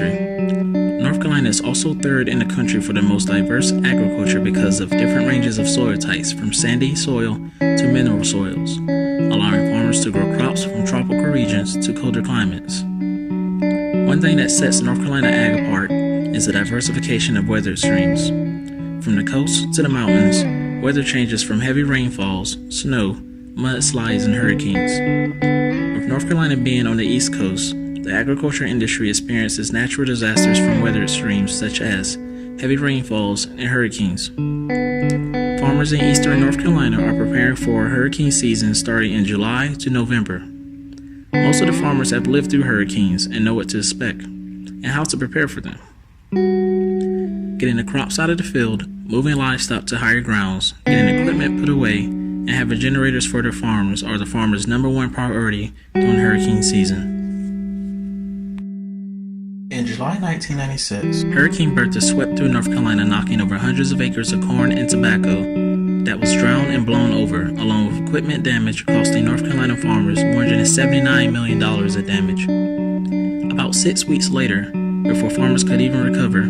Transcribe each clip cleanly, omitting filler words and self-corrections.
country. North Carolina is also third in the country for the most diverse agriculture because of different ranges of soil types, from sandy soil to mineral soils, allowing farmers to grow crops from tropical regions to colder climates. One thing that sets North Carolina ag apart is the diversification of weather extremes. From the coast to the mountains, weather changes from heavy rainfalls, snow, mudslides, and hurricanes. With North Carolina being on the East Coast, the agriculture industry experiences natural disasters from weather extremes such as heavy rainfalls and hurricanes. Farmers in eastern North Carolina are preparing for hurricane season starting in July to November. Most of the farmers have lived through hurricanes and know what to expect and how to prepare for them. Getting the crops out of the field, moving livestock to higher grounds, getting equipment put away, and having generators for their farms are the farmers' number one priority during hurricane season. In July 1996, Hurricane Bertha swept through North Carolina, knocking over hundreds of acres of corn and tobacco that was drowned and blown over, along with equipment damage costing North Carolina farmers $179 million of damage. About 6 weeks later, before farmers could even recover,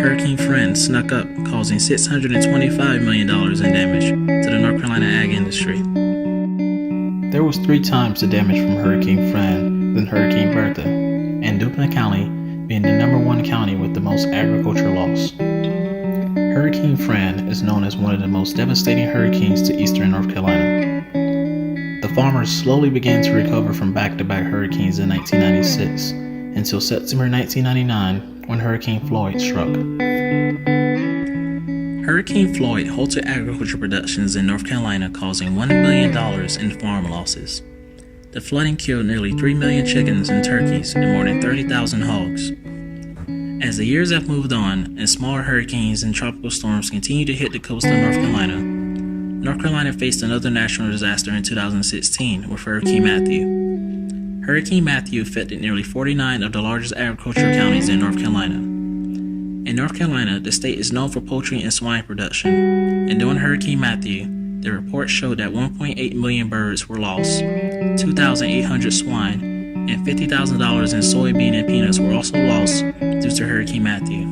Hurricane Fran snuck up, causing $625 million in damage to the North Carolina ag industry. There was 3 times the damage from Hurricane Fran than Hurricane Bertha, and Duplin County being the number 1 county with the most agriculture loss. Hurricane Fran is known as one of the most devastating hurricanes to eastern North Carolina. The farmers slowly began to recover from back-to-back hurricanes in 1996 until September 1999 when Hurricane Floyd struck. Hurricane Floyd halted agriculture productions in North Carolina, causing $1 billion in farm losses. The flooding killed nearly 3 million chickens and turkeys and more than 30,000 hogs. As the years have moved on and smaller hurricanes and tropical storms continue to hit the coast of North Carolina faced another natural disaster in 2016 with Hurricane Matthew. Hurricane Matthew affected nearly 49 of the largest agricultural counties in North Carolina. In North Carolina, the state is known for poultry and swine production, and during Hurricane Matthew, the report showed that 1.8 million birds were lost, 2,800 swine, and $50,000 in soybean and peanuts were also lost due to Hurricane Matthew.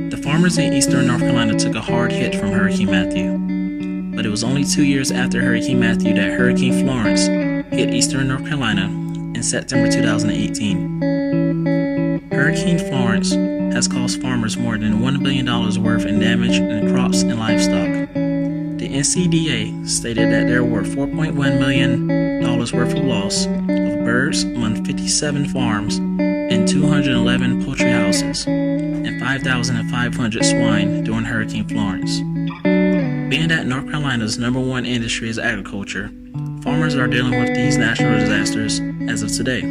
The farmers in eastern North Carolina took a hard hit from Hurricane Matthew, but it was only 2 years after Hurricane Matthew that Hurricane Florence hit eastern North Carolina in September 2018. Hurricane Florence has cost farmers more than $1 billion worth in damage in crops and livestock. The NCDA stated that there were $4.1 million worth of loss of birds among 57 farms and 211 poultry houses, and 5,500 swine during Hurricane Florence. Being that North Carolina's number 1 industry is agriculture, farmers are dealing with these natural disasters as of today,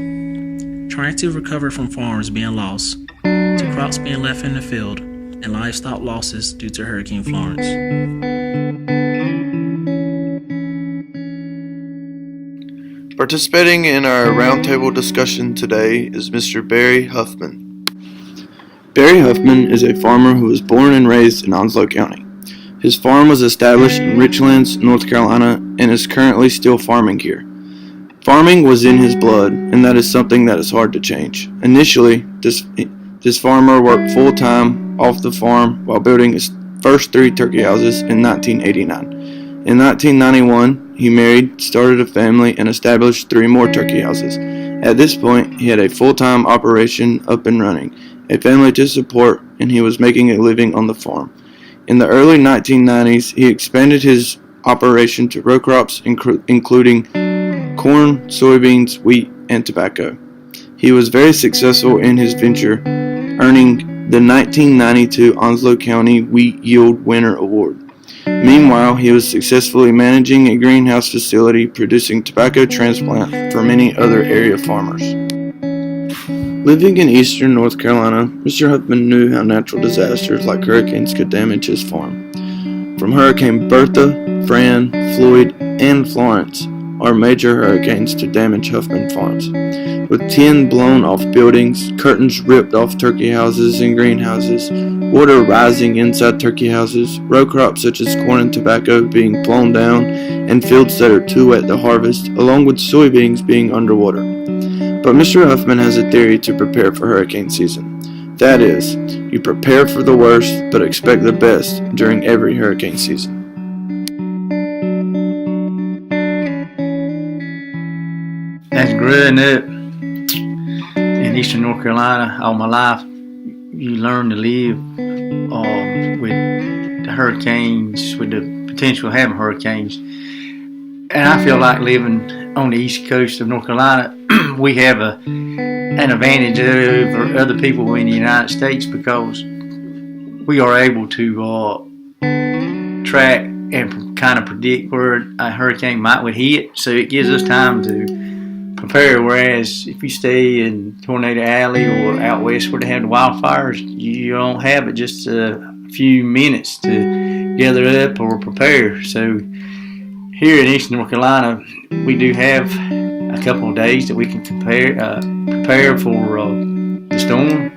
trying to recover from farms being lost, to crops being left in the field, and livestock losses due to Hurricane Florence. Participating in our roundtable discussion today is Mr. Barry Huffman. Barry Huffman is a farmer who was born and raised in Onslow County. His farm was established in Richlands, North Carolina, and is currently still farming here. Farming was in his blood, and that is something that is hard to change. Initially, this farmer worked full-time off the farm while building his first 3 turkey houses in 1989. In 1991, he married, started a family, and established 3 more turkey houses. At this point, he had a full-time operation up and running, a family to support, and he was making a living on the farm. In the early 1990s, he expanded his operation to row crops, including corn, soybeans, wheat, and tobacco. He was very successful in his venture, earning the 1992 Onslow County Wheat Yield Winner Award. Meanwhile, he was successfully managing a greenhouse facility producing tobacco transplant for many other area farmers. Living in eastern North Carolina, Mr. Huffman knew how natural disasters like hurricanes could damage his farm. From Hurricane Bertha, Fran, Floyd, and Florence are major hurricanes to damage Huffman farms. With 10 blown off buildings, curtains ripped off turkey houses and greenhouses, water rising inside turkey houses, row crops such as corn and tobacco being blown down, and fields that are too wet to harvest, along with soybeans being underwater. But Mr. Huffman has a theory to prepare for hurricane season. That is, you prepare for the worst but expect the best during every hurricane season. As growing up in Eastern North Carolina all my life, you learn to live with the hurricanes, with the potential of having hurricanes. And I feel like living on the east coast of North Carolina, we have an advantage over other people in the United States because we are able to track and kind of predict where a hurricane would hit. So it gives us time to prepare. Whereas if you stay in Tornado Alley or out west where they have the wildfires, you don't have it just a few minutes to gather up or prepare. So here in Eastern North Carolina, we do have a couple of days that we can prepare for the storm.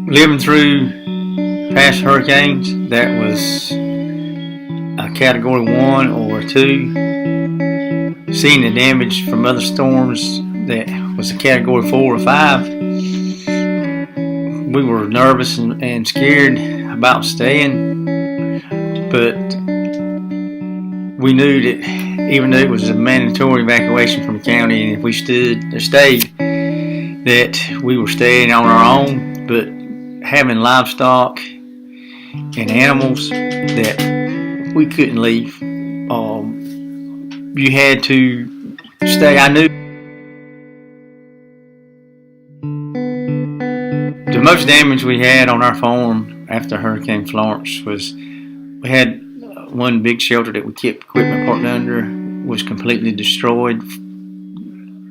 Living through past hurricanes that was a Category 1 or 2, seeing the damage from other storms that was a Category 4 or 5, we were nervous and scared about staying, but we knew that even though it was a mandatory evacuation from the county, and if we stayed, that we were staying on our own. But having livestock and animals that we couldn't leave, you had to stay. I knew the most damage we had on our farm after Hurricane Florence was we had one big shelter that we kept equipment parked under was completely destroyed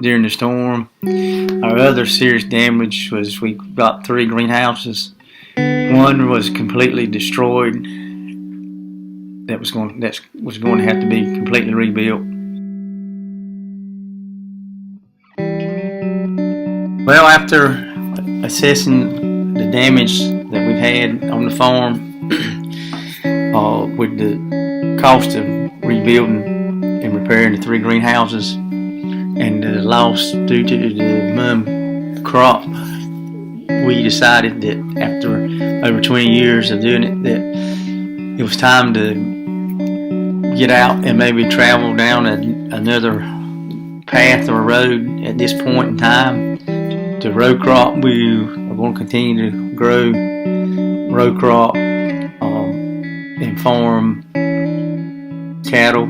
during the storm. Our other serious damage was we got 3 greenhouses. One was completely destroyed. That was going to have to be completely rebuilt. Well, after assessing the damage that we've had on the farm, with the cost of rebuilding and repairing the 3 greenhouses and the loss due to the mum crop, we decided that after over 20 years of doing it, that it was time to get out and maybe travel down another path or road at this point in time. The row crop, we are going to continue to grow row crop and farm cattle